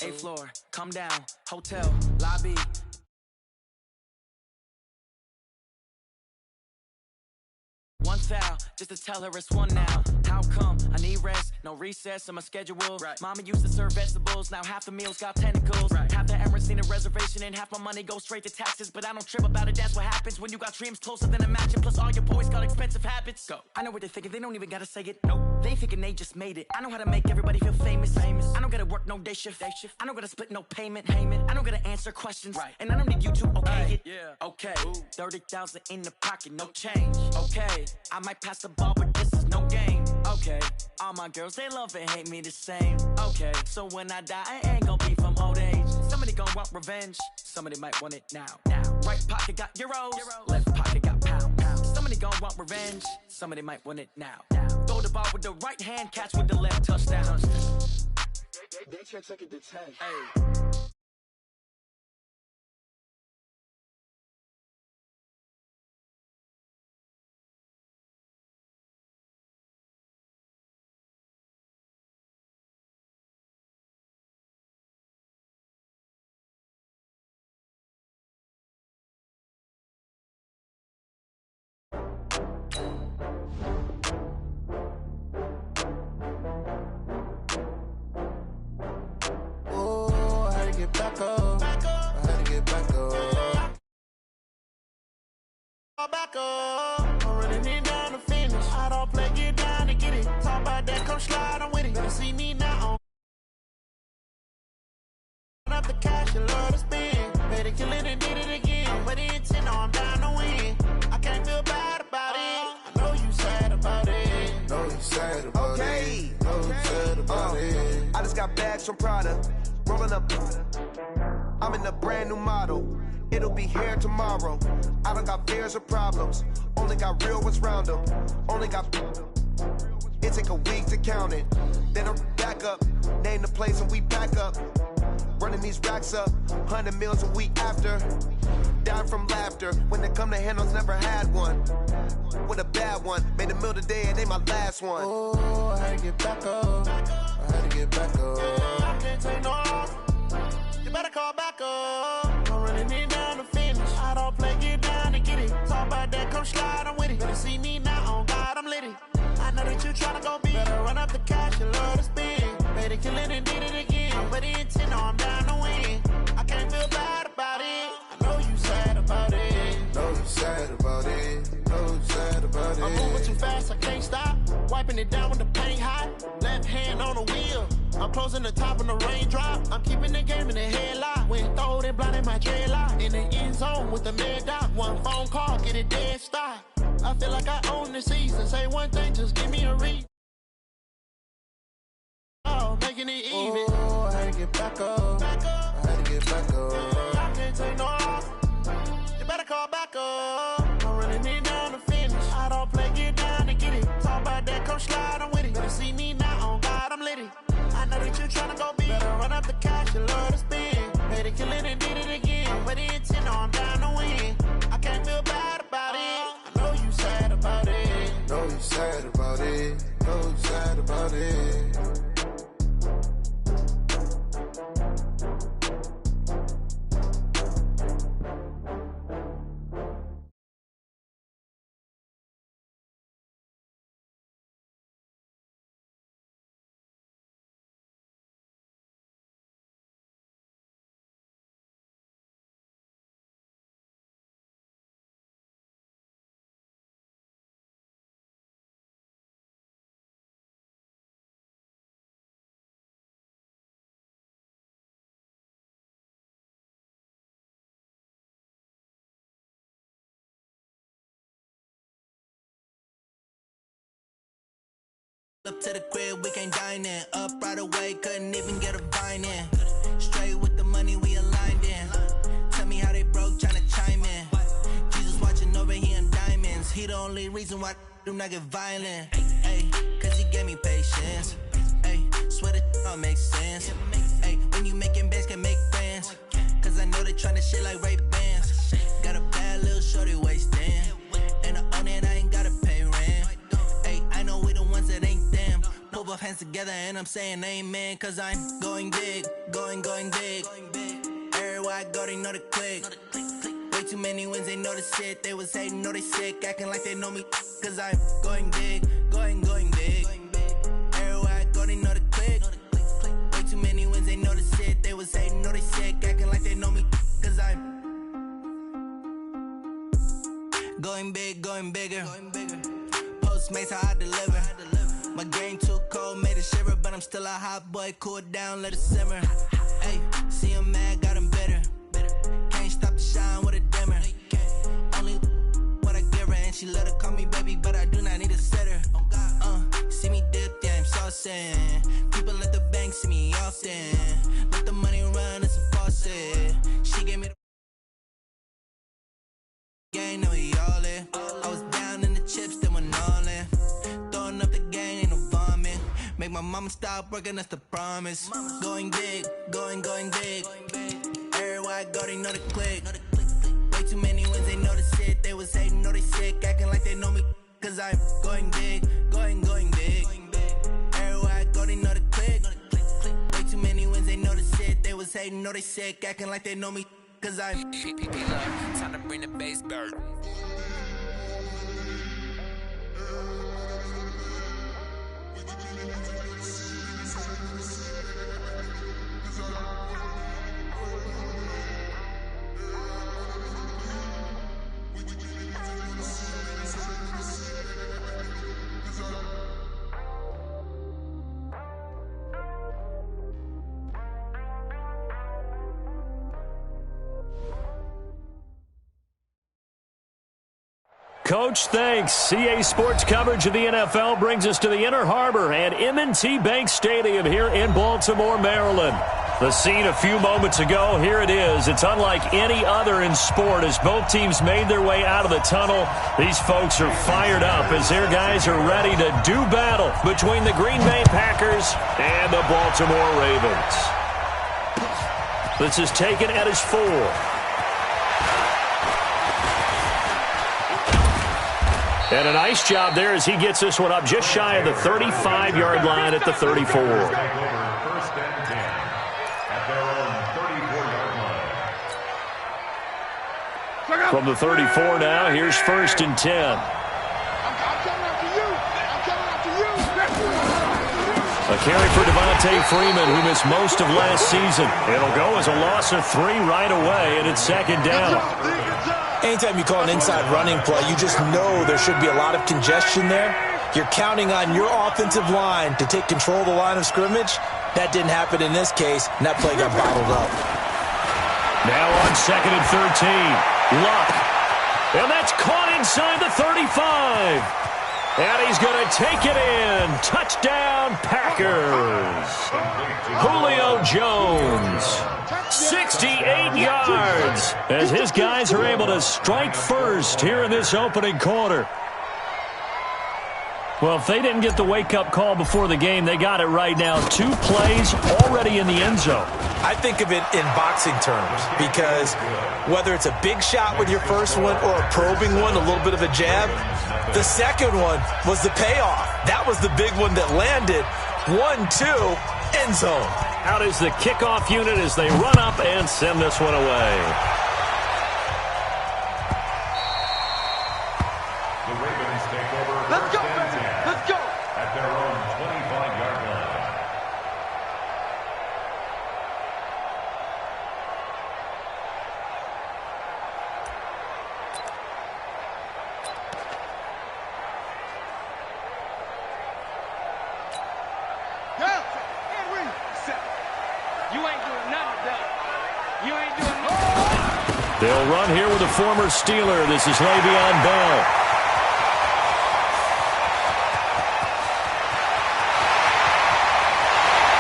8th floor, come down, hotel, lobby. One foul, just to tell her it's one now. How come? I need rest, no recess in my schedule. Right. Mama used to serve vegetables, now half the meals got tentacles. Right. Half the Emirates need a reservation and half my money goes straight to taxes. But I don't trip about it, that's what happens when you got dreams closer than a mansion. Plus all your boys got expensive habits. Go. I know what they're thinking, they don't even gotta say it. Nope. They thinking they just made it. I know how to make everybody feel famous. I don't gotta work no day shift. I don't gotta split no payment. I don't gotta answer questions. Right. And I don't need you to okay it. Yeah. Okay. Ooh. 30,000 in the pocket, no change. Okay. I might pass the ball, but this is no game. Okay, all my girls, they love and hate me the same. Okay, so when I die, I ain't gonna be from old age. Somebody gon' want revenge, somebody might want it now. Right pocket got euros, left pocket got pounds. Somebody gon' want revenge, somebody might want it now. Throw the ball with the right hand, catch with the left, touchdown. They can't take it to 10. Hey. Back up. I had to get back up. Back up. I'm running it down to finish. I don't play, get down to get it. Talk about that, come slide, I'm with it. Better see me now. Run up the cash, you love to spend. Better kill it and did it again. But the intent, no, I'm down to win. I can't feel bad about it. I know you sad about it. Know you sad about it. Know you sad about it. I just got bags from Prada. Rolling up, I'm in a brand new model. It'll be here tomorrow. I don't got fears or problems. Only got real ones round them. Only got. It take a week to count it. Then I'm back up. Name the place and we pack up. Running these racks up. 100 meals a week after. Down from laughter. When they come to handles, never had one. With a bad one. Made a meal today and they my last one. Oh, I had to get back up. I had to get back up. I can't take no off. You better call back up. I'm running it down to finish. I don't play, get down to get it. Talk about that, come slide, I'm with it. Better see me now, on God, I'm litty. I know that you tryna go be. Better run up the cash, you love to spend. Better kill it and did it again. But the intent, no, I'm down to win. I can't feel bad about it. I know you sad about it. Know you sad about it. Know you sad about it. I'm moving too fast, I can't stop. Wiping it down when the paint hot. Left hand on the wheel. I'm closing the top when the raindrop. I'm keeping the game in the headlock. When throwed and blinding my dreadlock. In the end zone with the mad dot. One phone call, get it dead stop. I feel like I own the season. Say one thing, just give me a read. Oh, making it even. Oh, I had to get back up. I had to get back up. I can't take no off. You better call back up. I'm running it down to finish. I don't play, get down to get it. Talk about that, come slide, I'm with it. Better see me now, on God, I'm litty. I know that you tryna go be. Better run up the cash, you love to spend. Better kill it and did it again. But the intent, no, I'm down to win. I can't feel bad about it. I know you sad about it. Know you sad about it. Know you sad about it. Up to the crib, we can't dine in. Up right away, couldn't even get a vine in. Straight with the money, we aligned in. Tell me how they broke, tryna chime in. Jesus watching over here in diamonds. He the only reason why do not get violent. Ay, cause he gave me patience. Ay, swear that all makes sense. Ay, when you making bands, can make friends. Cause I know they tryna shit like Ray Bans. Got a bad little shorty wasting. And I own it, I ain't gotta pay rent. Ay, I know we the ones that ain't them. Move both hands together and I'm saying amen, cause I'm going big, going big. Everywhere I go, they know the click. Way too many wins, they know the shit. They was hating, know they sick, acting like they know me, cause I'm going big, going big. Everywhere I go, they know the click. Way too many wins, they know the shit. They was hating, know they sick, acting like they know me, cause I'm going big, going bigger. Postmates, how I deliver. My game too cold, made it shiver, but I'm still a hot boy. Cool it down, let it simmer. Hey, see him mad, got him bitter. Can't stop the shine with a dimmer. Only what I give her, and she let her call me baby, but I do not need a sitter. See me dip, yeah, I'm saucing. People at the bank see me often. Let the money run, it's a faucet. She gave me the game, now we all in. I was down in the chips, then went all in. Throwing up the game, ain't no vomit. Make my mama stop working, that's the promise. Going big, going big. Everywhere I go, they know the click. Way too many wins, they know the shit. They was hating, know they sick, acting like they know me, cause I'm going big, going big. Everywhere I go, they know the click. Way too many wins, they know the shit. They was hating, know they sick, acting like they know me, cause I'm time to bring the bass back. Coach, thanks. CA Sports coverage of the NFL brings us to the Inner Harbor and M&T Bank Stadium here in Baltimore, Maryland. The scene a few moments ago, here it is. It's unlike any other in sport as both teams made their way out of the tunnel. These folks are fired up as their guys are ready to do battle between the Green Bay Packers and the Baltimore Ravens. This is taken at his 4. And a nice job there as he gets this one up just shy of the 35-yard line at the 34. First and 10 at their own 34-yard line. From the 34 now, here's first and 10. I'm coming after you. A carry for Devontae Freeman, who missed most of last season. It'll go as a loss of 3 right away, and it's second down. Anytime you call an inside running play, you just know there should be a lot of congestion there. You're counting on your offensive line to take control of the line of scrimmage. That didn't happen in this case, and that play got bottled up. Now on second and 13, Luck. And that's caught inside the 35. And he's going to take it in. Touchdown, Packers. Julio Jones. 68 yards as his guys are able to strike first here in this opening quarter. Well, if they didn't get the wake-up call before the game, they got it right now. 2 plays already in the end zone. I think of it in boxing terms because whether it's a big shot with your first one or a probing one, a little bit of a jab, the second one was the payoff. That was the big one that landed. 1-2, end zone. Out is the kickoff unit as they run up and send this one away. The Ravens take over first and 10. Let's go. At their own 25-yard line. They'll run here with a former Steeler. This is Le'Veon Bell.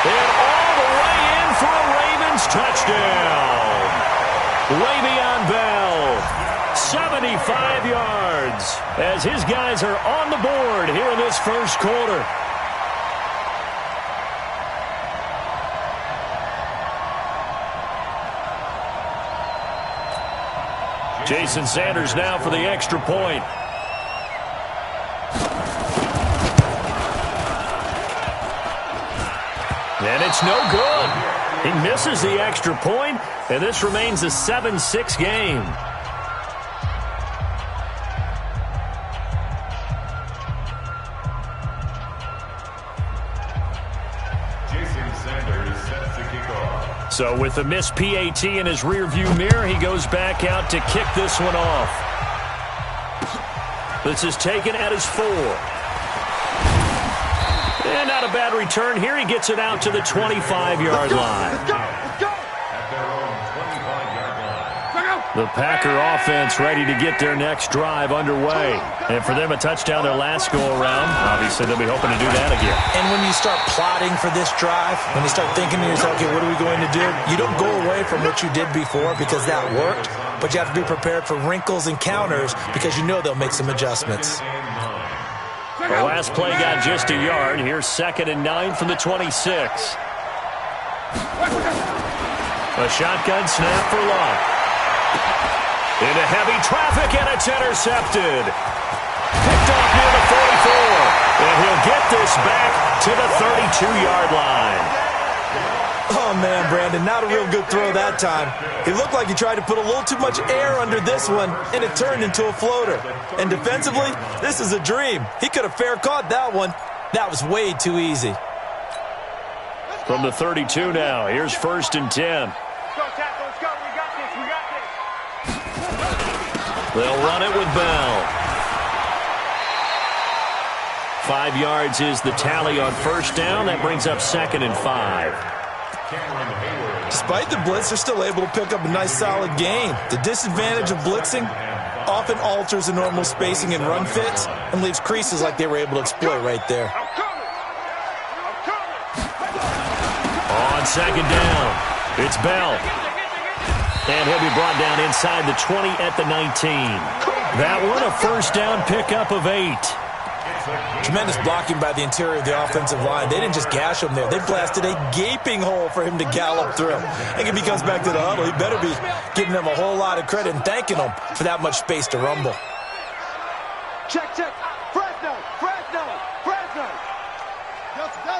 And all the way in for a Ravens touchdown. Le'Veon Bell, 75 yards, as his guys are on the board here in this first quarter. Jason Sanders now for the extra point. And it's no good. He misses the extra point, and this remains a 7-6 game. So with the missed PAT in his rearview mirror, he goes back out to kick this one off. This is taken at his 4. And not a bad return here. He gets it out to the 25-yard line. The Packer offense ready to get their next drive underway. And for them, a touchdown their last go-around. Obviously, they'll be hoping to do that again. And when you start plotting for this drive, when you start thinking to yourself, okay, what are we going to do? You don't go away from what you did before because that worked, but you have to be prepared for wrinkles and counters because you know they'll make some adjustments. The last play got just a yard. Here's 2nd and 9 from the 26. A shotgun snap for Love. Into heavy traffic, and it's intercepted. Picked off near the 44. And he'll get this back to the 32-yard line. Oh, man, Brandon, not a real good throw that time. He looked like he tried to put a little too much air under this one, and it turned into a floater. And defensively, this is a dream. He could have fair caught that one. That was way too easy. From the 32 now, here's 1st and 10. They'll run it with Bell. 5 yards is the tally on 1st down. That brings up 2nd and 5. Despite the blitz, they're still able to pick up a nice solid gain. The disadvantage of blitzing often alters the normal spacing and run fits and leaves creases like they were able to exploit right there. On 2nd down, it's Bell. And he'll be brought down inside the 20 at the 19. That one a 1st down pickup of 8. Tremendous blocking by the interior of the offensive line. They didn't just gash him there. They blasted a gaping hole for him to gallop through. I think if he comes back to the huddle, he better be giving them a whole lot of credit and thanking them for that much space to rumble. Check. Fresno. Delta.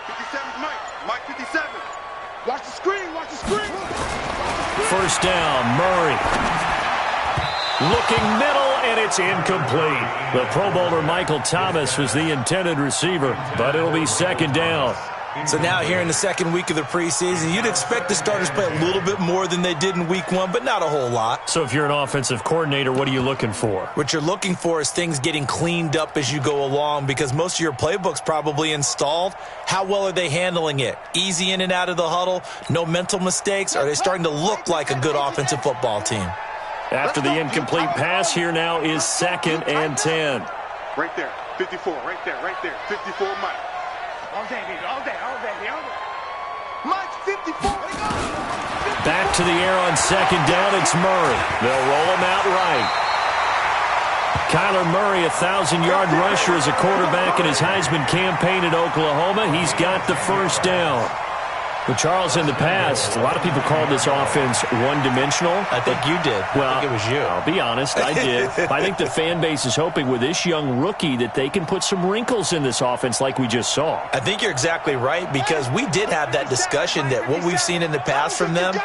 57 Mike 57. Watch the screen. 1st down, Murray. Looking middle, and it's incomplete. The Pro Bowler Michael Thomas was the intended receiver, but it'll be 2nd down. So now here in the 2nd week of the preseason, you'd expect the starters play a little bit more than they did in week 1, but not a whole lot. So if you're an offensive coordinator, what are you looking for? What you're looking for is things getting cleaned up as you go along because most of your playbook's probably installed. How well are they handling it? Easy in and out of the huddle? No mental mistakes? Are they starting to look like a good offensive football team? After the incomplete pass, here now is 2nd and 10. Right there, 54, right there, 54 Mike. All day, baby, all day. Mike, 54. Back to the air on 2nd down, it's Murray. They'll roll him out right. Kyler Murray, 1,000-yard rusher as a quarterback in his Heisman campaign at Oklahoma. He's got the 1st down. Well, Charles, in the past, a lot of people called this offense one-dimensional. I think you did. Well, I think it was you. I'll be honest, I did. I think the fan base is hoping with this young rookie that they can put some wrinkles in this offense like we just saw. I think you're exactly right because we did have that discussion that what we've seen in the past from them,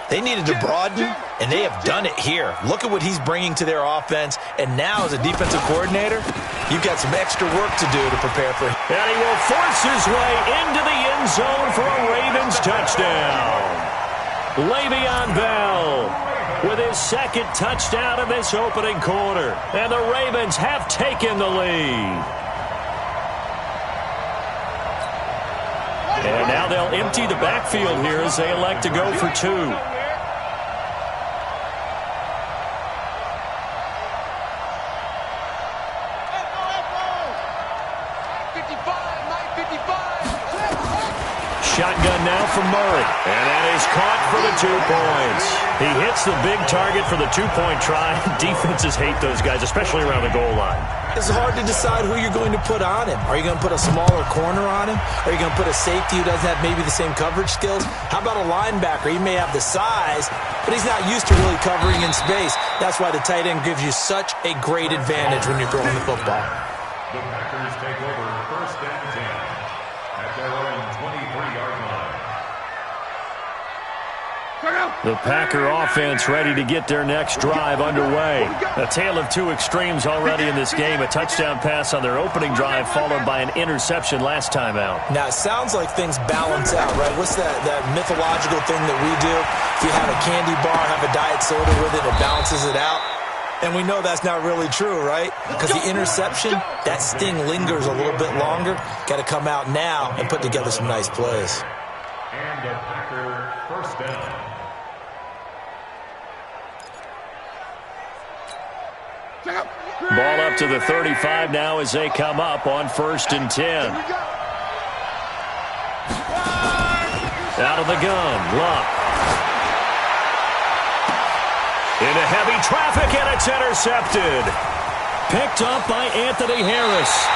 they needed to broaden, and they have done it here. Look at what he's bringing to their offense, and now as a defensive coordinator, you've got some extra work to do to prepare for him. And he will force his way into the end zone for a Ravens touchdown. Le'Veon Bell with his 2nd touchdown of this opening quarter. And the Ravens have taken the lead. And now they'll empty the backfield here as they elect to go for 2. Shotgun now from Murray. And that is caught for the 2 points. He hits the big target for the 2-point try. Defenses hate those guys, especially around the goal line. It's hard to decide who you're going to put on him. Are you going to put a smaller corner on him? Are you going to put a safety who doesn't have maybe the same coverage skills? How about a linebacker? He may have the size, but he's not used to really covering in space. That's why the tight end gives you such a great advantage when you're throwing the football. The Packers take over 1st and 10 at their own 25. The Packer offense ready to get their next drive underway. A tale of two extremes already in this game. A touchdown pass on their opening drive followed by an interception last time out. Now, it sounds like things balance out, right? What's that mythological thing that we do? If you have a candy bar, have a diet soda with it, it balances it out. And we know that's not really true, right? Because the interception, that sting lingers a little bit longer. Got to come out now and put together some nice plays. And a Packer first down. Ball up to the 35 now as they come up on 1st and 10. Out of the gun, Luck. Into heavy traffic, and it's intercepted. Picked up by Anthony Harris.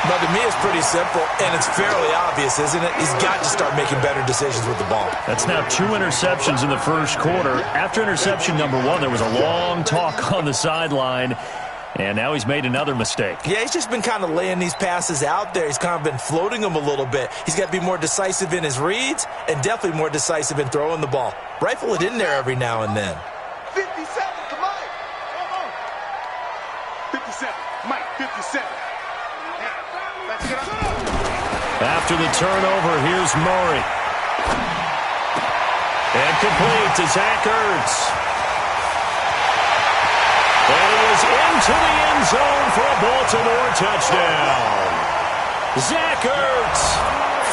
But to me, it's pretty simple, and it's fairly obvious, isn't it? He's got to start making better decisions with the ball. That's now 2 interceptions in the first quarter. After interception number 1, there was a long talk on the sideline, and now he's made another mistake. Yeah, he's just been kind of laying these passes out there. He's kind of been floating them a little bit. He's got to be more decisive in his reads and definitely more decisive in throwing the ball. Rifle it in there every now and then. 57 to Mike. 57. Mike, 57. After the turnover, here's Murray. And complete to Zach Ertz. And he is into the end zone for a Baltimore touchdown. Zach Ertz,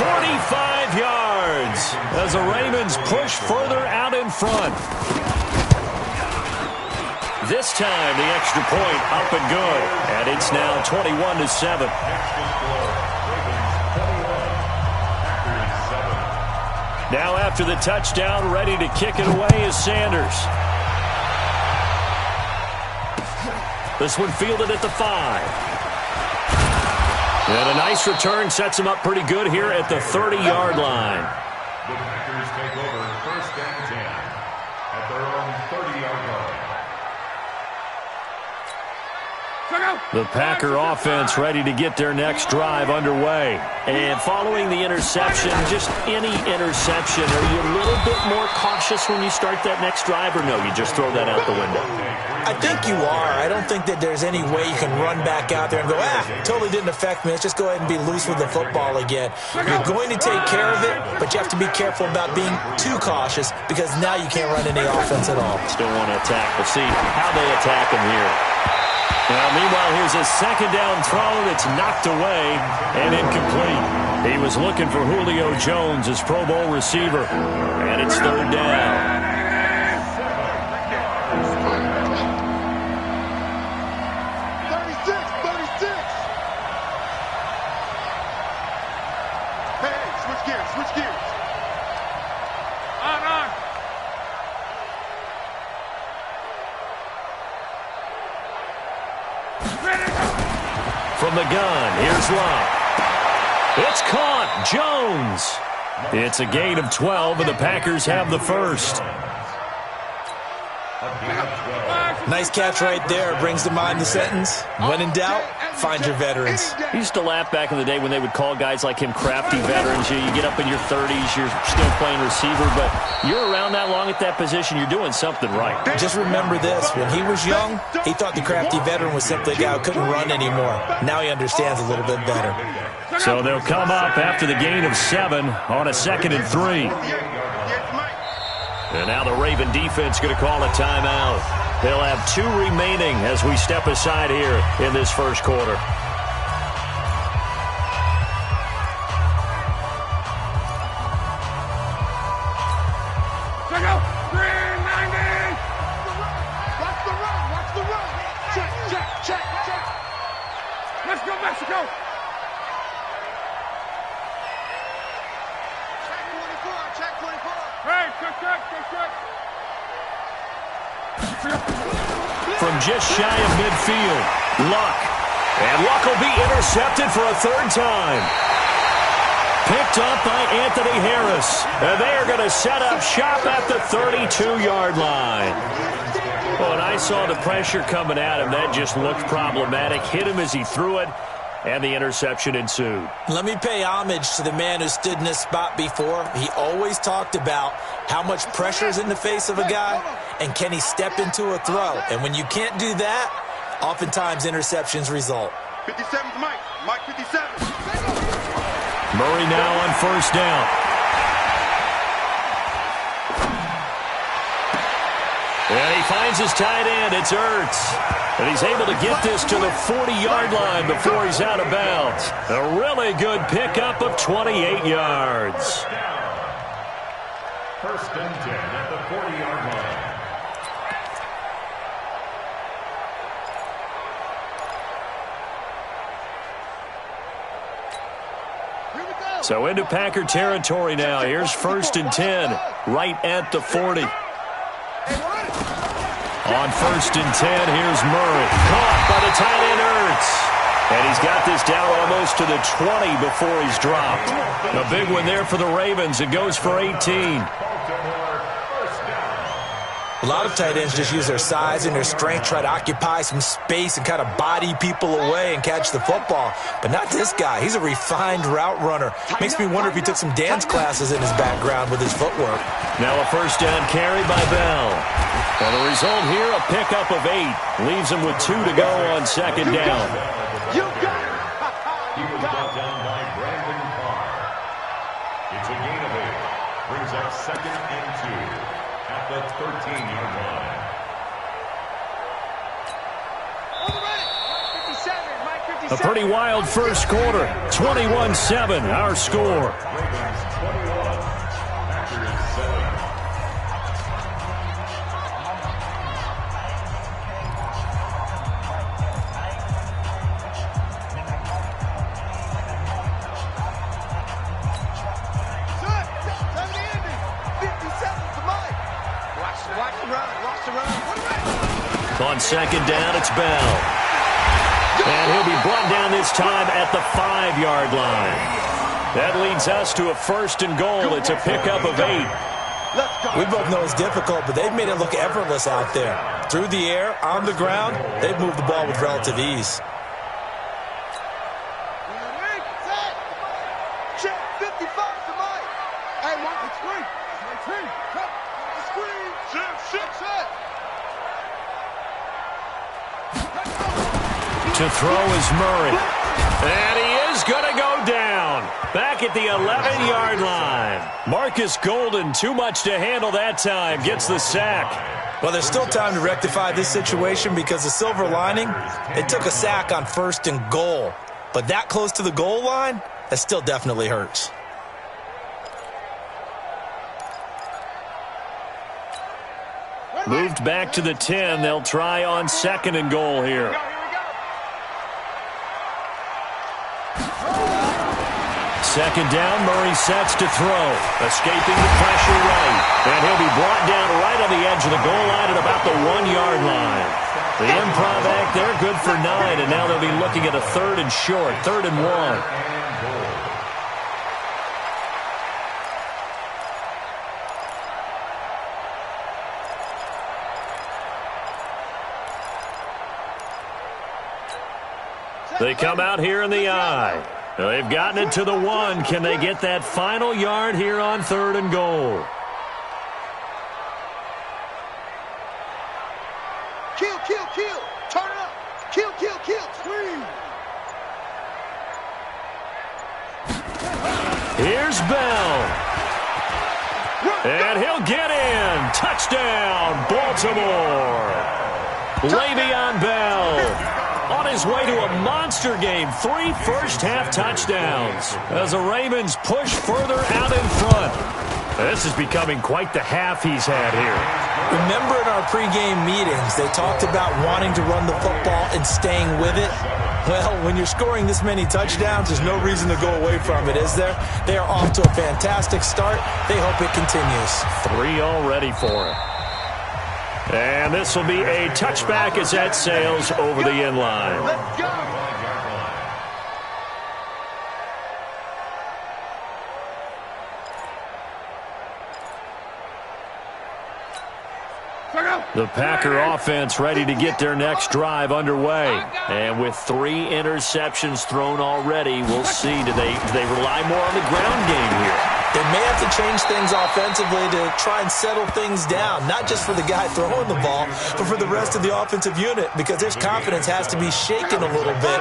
45 yards, as the Ravens push further out in front. This time, the extra point up and good, and it's now 21-7. Now after the touchdown, ready to kick it away is Sanders. This one fielded at the 5. And a nice return sets him up pretty good here at the 30-yard line. The Packers take over 1st and 10 at their own 30-yard line. The Packer offense ready to get their next drive underway. And following the interception, just any interception, are you a little bit more cautious when you start that next drive, or no, you just throw that out the window? I think you are. I don't think that there's any way you can run back out there and go, totally didn't affect me. Let's just go ahead and be loose with the football again. You're going to take care of it, but you have to be careful about being too cautious because now you can't run any offense at all. Still want to attack. We'll see how they attack him here. Now, meanwhile, here's a second down throw that's knocked away and incomplete. He was looking for Julio Jones, his Pro Bowl receiver, and it's 3rd down. From the gun, here's Luck. It's caught. Jones. It's a gain of 12, and the Packers have the first. Nice catch right there. Brings to mind the sentence, when in doubt, find your veterans. I used to laugh back in the day when they would call guys like him crafty veterans. You get up in your 30s, you're still playing receiver, but you're around that long at that position, you're doing something right. Just remember this. When he was young, he thought the crafty veteran was simply a guy who couldn't run anymore. Now he understands a little bit better. So they'll come up after the gain of 7 on a 2nd and 3. And now the Raven defense going to call a timeout. They'll have 2 remaining as we step aside here in this first quarter. Let's go, Mexico! Check 24. Hey, check. From just shy of midfield, Luck. And Luck will be intercepted for a 3rd time. Picked up by Anthony Harris. And they are going to set up shop at the 32-yard line. Well, when I saw the pressure coming at him, that just looked problematic. Hit him as he threw it. and the interception ensued. Let me pay homage to the man who stood in this spot before. He always talked about how much pressure is in the face of a guy, and can he step into a throw. And when you can't do that, oftentimes interceptions result. 57's Mike. Mike 57. Murray now on first down. And he finds his tight end. It's Ertz. And he's able to get this to the 40-yard line before he's out of bounds. A really good pickup of 28 yards. First and 10 at the 40-yard line. So into Packer territory now. Here's first and 10, right at the 40. On first and 10, here's Murray. Caught by the tight end Ertz. And he's got this down almost to the 20 before he's dropped. A big one there for the Ravens. It goes for 18. A lot of tight ends just use their size and their strength, try to occupy some space and kind of body people away and catch the football. But not this guy. He's a refined route runner. Makes me wonder if he took some dance classes in his background with his footwork. Now a first down carry by Bell. And the result here, a pickup of 8. Leaves him with 2 to go on second down. He was brought down by Brandon Carr. It's a gain of 8. Brings up second and 2. At the 13-yard line. A pretty wild first quarter. 21-7, our score. Ravens 21, Packers 7. On second down, it's Bell. And he'll be brought down this time at the 5-yard line. That leads us to a first and goal. It's a pickup of 8. We both know it's difficult, but they've made it look effortless out there. Through the air, on the ground, they've moved the ball with relative ease. To throw is Murray. And he is going to go down. Back at the 11-yard line. Marcus Golden, too much to handle that time, gets the sack. Well, there's still time to rectify this situation because the silver lining, they took a sack on first and goal. But that close to the goal line, that still definitely hurts. Moved back to the 10. They'll try on second and goal here. Second down, Murray sets to throw. Escaping the pressure right. And he'll be brought down right on the edge of the goal line at about the 1-yard line. The improv act there, good for 9. And now they'll be looking at a third and short, 3rd and 1. They come out here in the eye. They've gotten it to the 1. Can they get that final yard here on 3rd and goal? Kill. Turn it up. Kill. Scream. Here's Bell. And he'll get in. Touchdown, Baltimore. Le'Veon Bell. On his way to a monster game, 3 first-half touchdowns as the Ravens push further out in front. This is becoming quite the half he's had here. Remember in our pregame meetings, they talked about wanting to run the football and staying with it? Well, when you're scoring this many touchdowns, there's no reason to go away from it, is there? They are off to a fantastic start. They hope it continues. 3 already for him. And this will be a touchback as that sails over the end line. Let's go. The Packer offense ready to get their next drive underway. And with 3 interceptions thrown already, we'll see. Do they rely more on the ground game here? They may have to change things offensively to try and settle things down, not just for the guy throwing the ball, but for the rest of the offensive unit, because his confidence has to be shaken a little bit.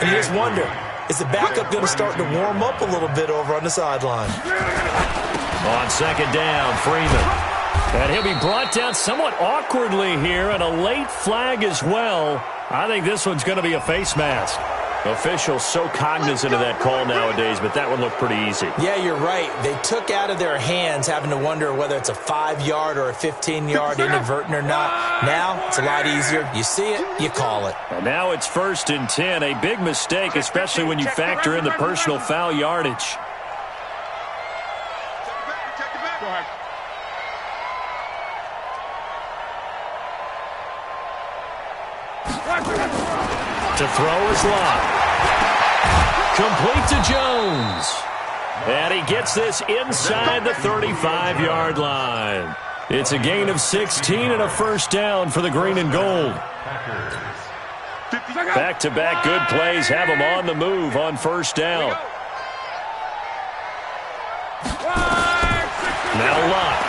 And you just wonder, is the backup going to start to warm up a little bit over on the sideline? On second down, Freeman. And he'll be brought down somewhat awkwardly here, and a late flag as well. I think this one's going to be a face mask. Officials so cognizant of that call nowadays, but that one looked pretty easy. Yeah, you're right. They took out of their hands having to wonder whether it's a 5-yard or a 15-yard inadvertent or not. Now, it's a lot easier. You see it, you call it. And now it's 1st and 10, a big mistake, especially when you factor in the personal foul yardage. To throw is Locke. Complete to Jones. And he gets this inside the 35-yard line. It's a gain of 16 and a first down for the green and gold. Back-to-back good plays have him on the move on first down. Now Locke.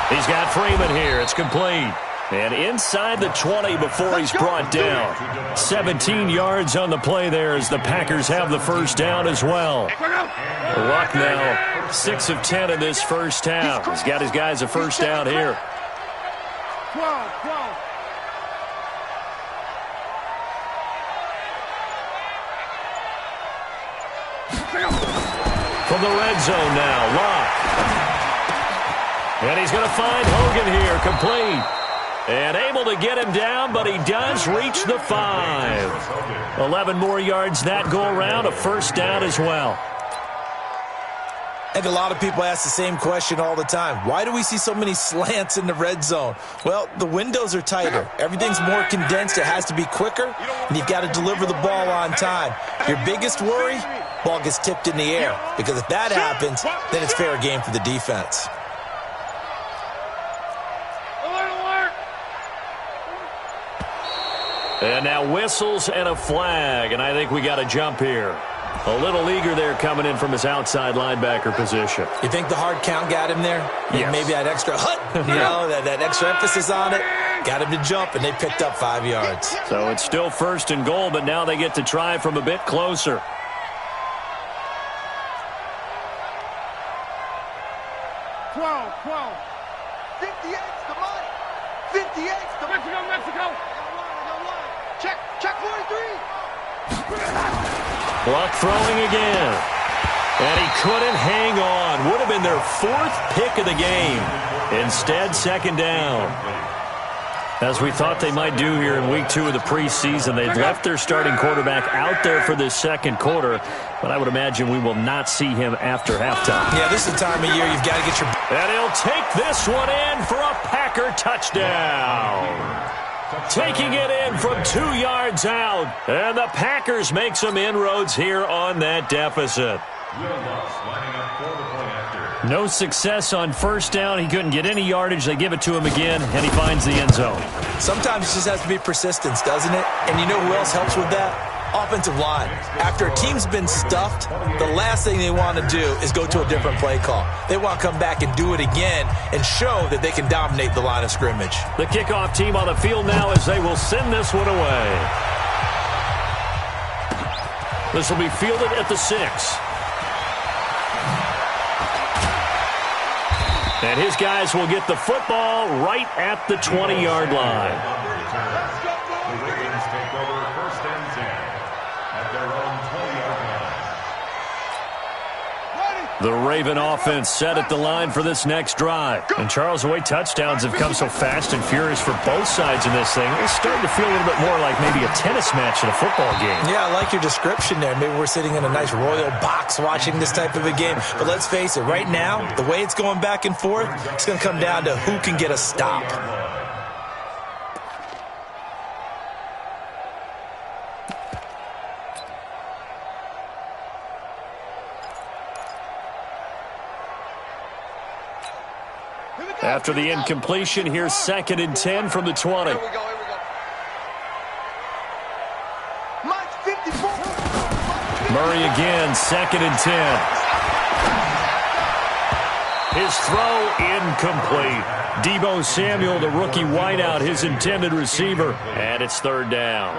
He's got Freeman here. It's complete. And inside the 20 before he's brought down. 17 yards on the play there as the Packers have the first down as well. Luck now 6 of 10 in this first half. He's got his guys a first down here. From the red zone now, Locke. And he's going to find Hogan here, complete. And able to get him down, but he does reach the 5. 11 more yards that go around, a first down as well. I think a lot of people ask the same question all the time. Why do we see so many slants in the red zone? Well, the windows are tighter. Everything's more condensed. It has to be quicker, and you've got to deliver the ball on time. Your biggest worry, ball gets tipped in the air, because if that happens, then it's fair game for the defense. And now whistles and a flag, and I think we got a jump here. A little eager there coming in from his outside linebacker position. You think the hard count got him there? Yes. Maybe that extra that extra emphasis on it got him to jump, and they picked up 5 yards. So it's still 1st and goal, but now they get to try from a bit closer. Luck throwing again. And he couldn't hang on. Would have been their 4th pick of the game. Instead, second down. As we thought they might do here in week 2 of the preseason, they've left their starting quarterback out there for this second quarter, but I would imagine we will not see him after halftime. Yeah, this is the time of year you've got to get your... And he'll take this one in for a Packer touchdown. Taking it in from 2 yards out. And the Packers make some inroads here on that deficit. No success on first down. He couldn't get any yardage. They give it to him again, and he finds the end zone. Sometimes it just has to be persistence, doesn't it? And you know who else helps with that? Offensive line. After a team's been stuffed, the last thing they want to do is go to a different play call. They want to come back and do it again and show that they can dominate the line of scrimmage. The kickoff team on the field now as they will send this one away. This will be fielded at the 6. And his guys will get the football right at the 20-yard line. The Raven offense set at the line for this next drive. And Charles, the way touchdowns have come so fast and furious for both sides in this thing, it's starting to feel a little bit more like maybe a tennis match in a football game. Yeah, I like your description there. Maybe we're sitting in a nice royal box watching this type of a game. But let's face it, right now, the way it's going back and forth, it's going to come down to who can get a stop. After the incompletion, here's 2nd and 10 from the 20. Here we go. March 54. Murray again, 2nd and 10. His throw incomplete. Deebo Samuel, the rookie wideout, his intended receiver. And it's 3rd down.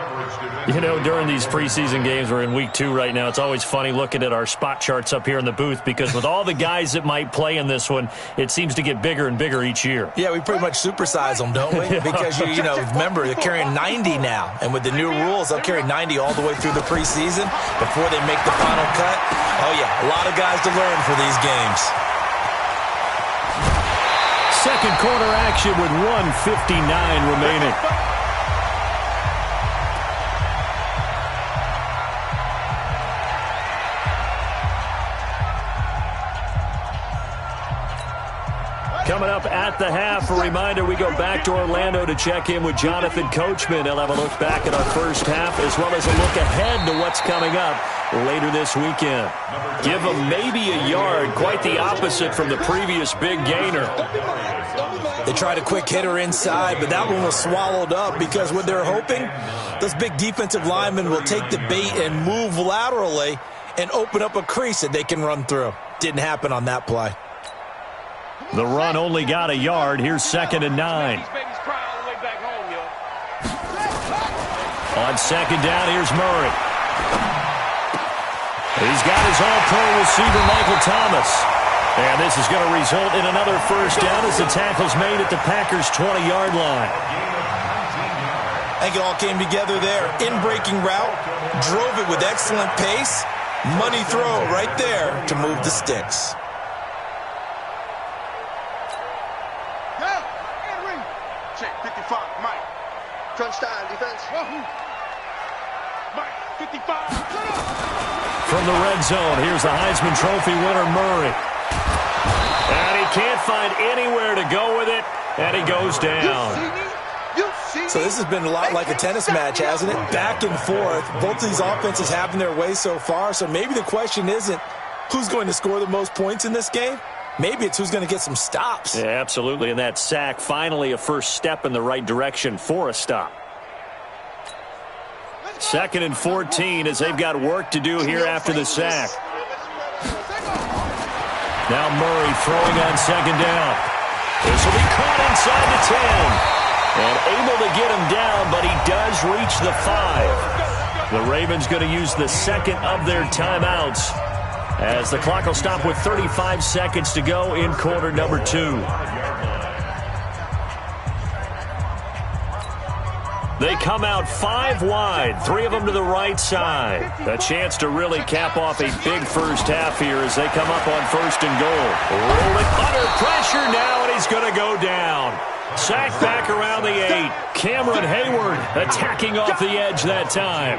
You know, during these preseason games, we're in week 2 right now, it's always funny looking at our spot charts up here in the booth because with all the guys that might play in this one, it seems to get bigger and bigger each year. Yeah, we pretty much supersize them, don't we? Because, you know, remember, they're carrying 90 now. And with the new rules, they'll carry 90 all the way through the preseason before they make the final cut. Oh, yeah, a lot of guys to learn for these games. Second quarter action with 1:59 remaining. Coming up at the half, a reminder, we go back to Orlando to check in with Jonathan Coachman. He'll have a look back at our first half as well as a look ahead to what's coming up later this weekend. Give them maybe a yard, quite the opposite from the previous big gainer. They tried a quick hitter inside, but that one was swallowed up because what they're hoping, those big defensive linemen will take the bait and move laterally and open up a crease that they can run through. Didn't happen on that play. The run only got a yard. Here's 2nd and 9. On 2nd down, here's Murray. He's got his all-pro receiver, Michael Thomas. And this is going to result in another first down as the tackle's made at the Packers' 20-yard line. I think it all came together there. In-breaking route, drove it with excellent pace. Money throw right there to move the sticks. Check 55, Mike. Crunch time, defense. Mike, 55. From the red zone, here's the Heisman Trophy winner, Murray. And he can't find anywhere to go with it, and he goes down. So this has been a lot like a tennis match, hasn't it? Back and forth. Both of these offenses having their way so far, so maybe the question isn't who's going to score the most points in this game. Maybe it's who's going to get some stops. Yeah, absolutely. And that sack, finally a first step in the right direction for a stop. 2nd and 14 as they've got work to do here after the sack. Now Murray throwing on 2nd down. This will be caught inside the 10. And able to get him down, but he does reach the 5. The Ravens going to use the 2nd of their timeouts, as the clock will stop with 35 seconds to go in quarter number 2. They come out 5 wide, 3 of them to the right side. A chance to really cap off a big first half here as they come up on 1st and goal. Rolling under pressure now, and he's going to go down. Sacked back around the 8. Cameron Hayward attacking off the edge that time.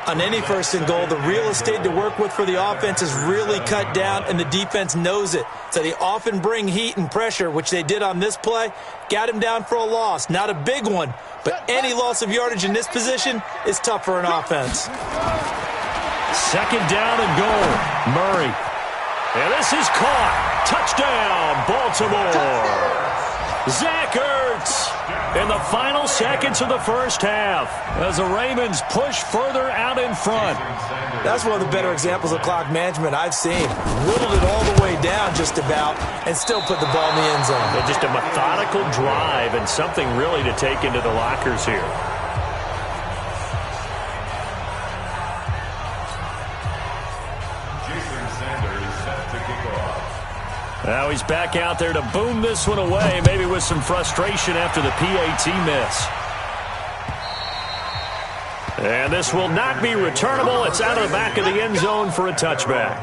On any 1st and goal, the real estate to work with for the offense is really cut down, and the defense knows it. So they often bring heat and pressure, which they did on this play. Got him down for a loss. Not a big one, but any loss of yardage in this position is tough for an offense. 2nd down and goal. Murray. And this is caught. Touchdown, Baltimore. Zach Ertz in the final seconds of the first half as the Ravens push further out in front. That's one of the better examples of clock management I've seen. Whittled it all the way down just about and still put the ball in the end zone. And just a methodical drive and something really to take into the lockers here. Now he's back out there to boom this one away, maybe with some frustration after the PAT miss. And this will not be returnable. It's out of the back of the end zone for a touchback.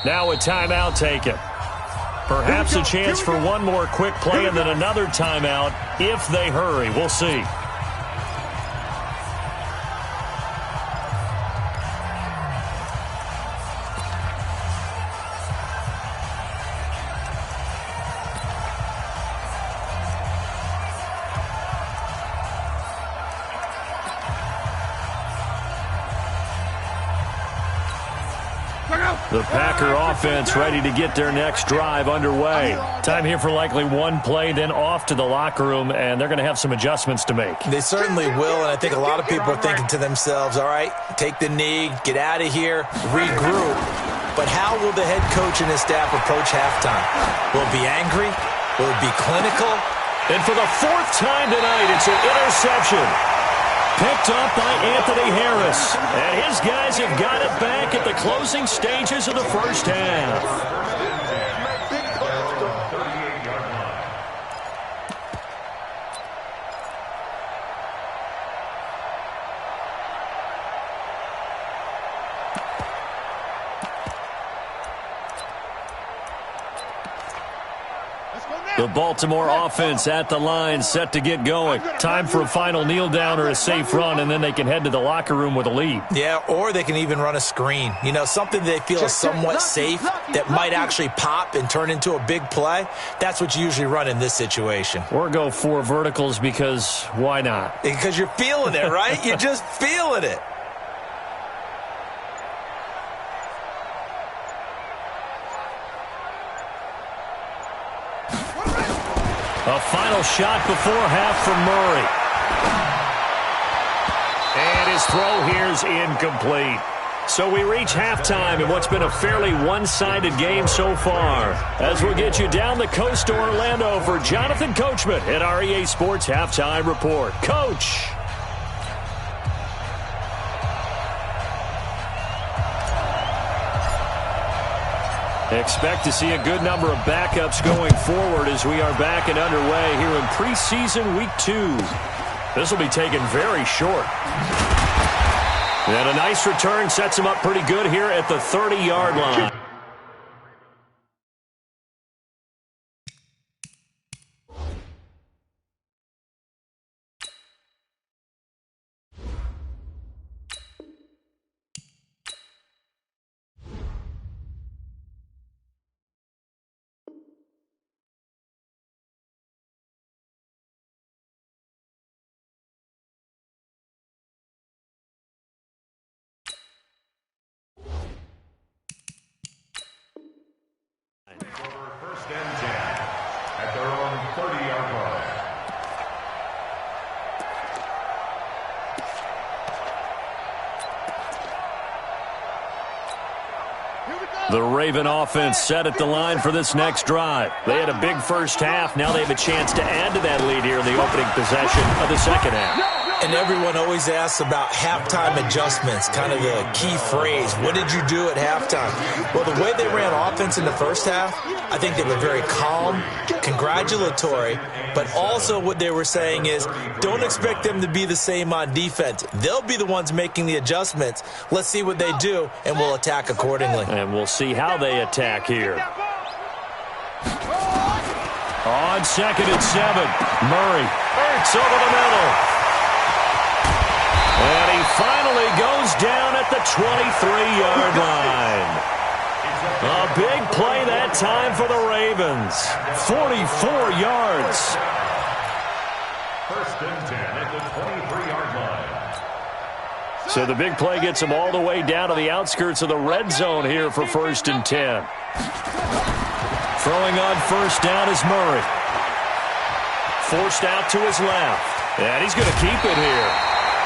Now a timeout taken. Perhaps a chance for one more quick play and then another timeout if they hurry. We'll see. The Packer offense ready to get their next drive underway. Time here for likely one play, then off to the locker room, and they're going to have some adjustments to make. They certainly will, and I think a lot of people are thinking to themselves, all right, take the knee, get out of here, regroup. But how will the head coach and his staff approach halftime? Will it be angry? Will it be clinical? And for the fourth time tonight, it's an interception. Picked up by Anthony Harris. And his guys have got it back at the closing stages of the first half. The Baltimore offense at the line, set to get going. Time for a final kneel down or a safe run, and then they can head to the locker room with a lead. Yeah, or they can even run a screen. You know, something they feel is somewhat safe that might actually pop and turn into a big play. That's what you usually run in this situation. Or go 4 verticals because why not? Because you're feeling it, right? You're just feeling it. A final shot before half from Murray. And his throw here's incomplete. So we reach halftime in what's been a fairly one-sided game so far. As we'll get you down the coast to Orlando for Jonathan Coachman at our EA Sports Halftime Report. Coach! Expect to see a good number of backups going forward as we are back and underway here in preseason week 2. This will be taken very short. And a nice return sets him up pretty good here at the 30-yard line. First and 10 at their own 30-yard line. The Raven offense set at the line for this next drive. They had a big first half. Now they have a chance to add to that lead here in the opening possession of the second half. And everyone always asks about halftime adjustments, kind of the key phrase. What did you do at halftime? Well, the way they ran offense in the first half, I think they were very calm, congratulatory, but also what they were saying is don't expect them to be the same on defense. They'll be the ones making the adjustments. Let's see what they do, and we'll attack accordingly. And we'll see how they attack here. On 2nd and 7, Murray hurts over the middle. And he finally goes down at the 23-yard line. A big play that time for the Ravens. 44 yards. First and 10 at the 23-yard line. So the big play gets him all the way down to the outskirts of the red zone here for 1st and 10. Throwing on first down is Murray. Forced out to his left. And he's going to keep it here.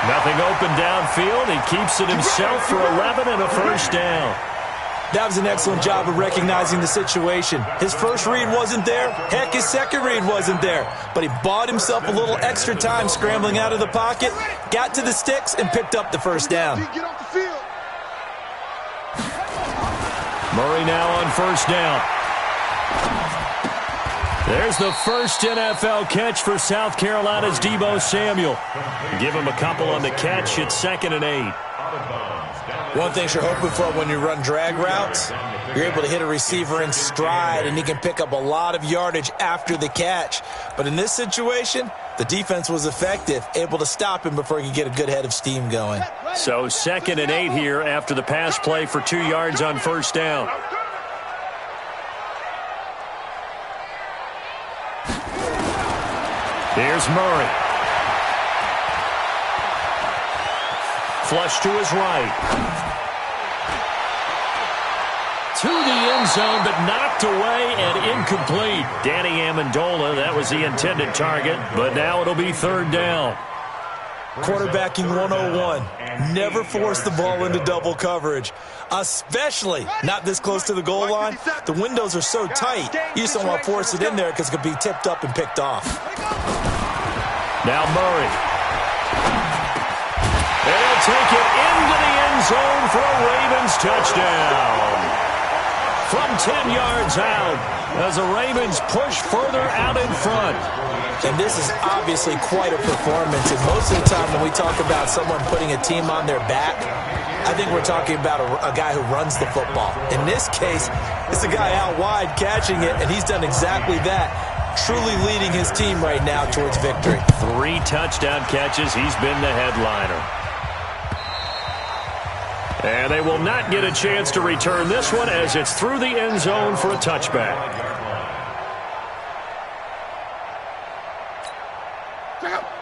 Nothing open downfield. He keeps it himself for 11 and a first down. That was an excellent job of recognizing the situation. His first read wasn't there. Heck, his second read wasn't there. But he bought himself a little extra time scrambling out of the pocket, got to the sticks, and picked up the first down. Murray now on first down. There's the first NFL catch for South Carolina's Deebo Samuel. Give him a couple on the catch. It's 2nd and 8. One thing you're hoping for when you run drag routes, you're able to hit a receiver in stride, and he can pick up a lot of yardage after the catch. But in this situation, the defense was effective, able to stop him before he could get a good head of steam going. So 2nd and 8 here after the pass play for 2 yards on first down. Here's Murray. Flush to his right. To the end zone, but knocked away and incomplete. Danny Amendola, that was the intended target, but now it'll be third down. Quarterbacking 101. Never force the ball into double coverage, especially not this close to the goal line. The windows are so tight, you just don't want to force it in there because it could be tipped up and picked off. Now Murray. And he'll take it into the end zone for a Ravens touchdown. From 10 yards out as the Ravens push further out in front. And this is obviously quite a performance. And most of the time when we talk about someone putting a team on their back, I think we're talking about a guy who runs the football. In this case, it's a guy out wide catching it, and he's done exactly that, truly leading his team right now towards victory. 3 touchdown catches. He's been the headliner. And they will not get a chance to return this one as it's through the end zone for a touchback.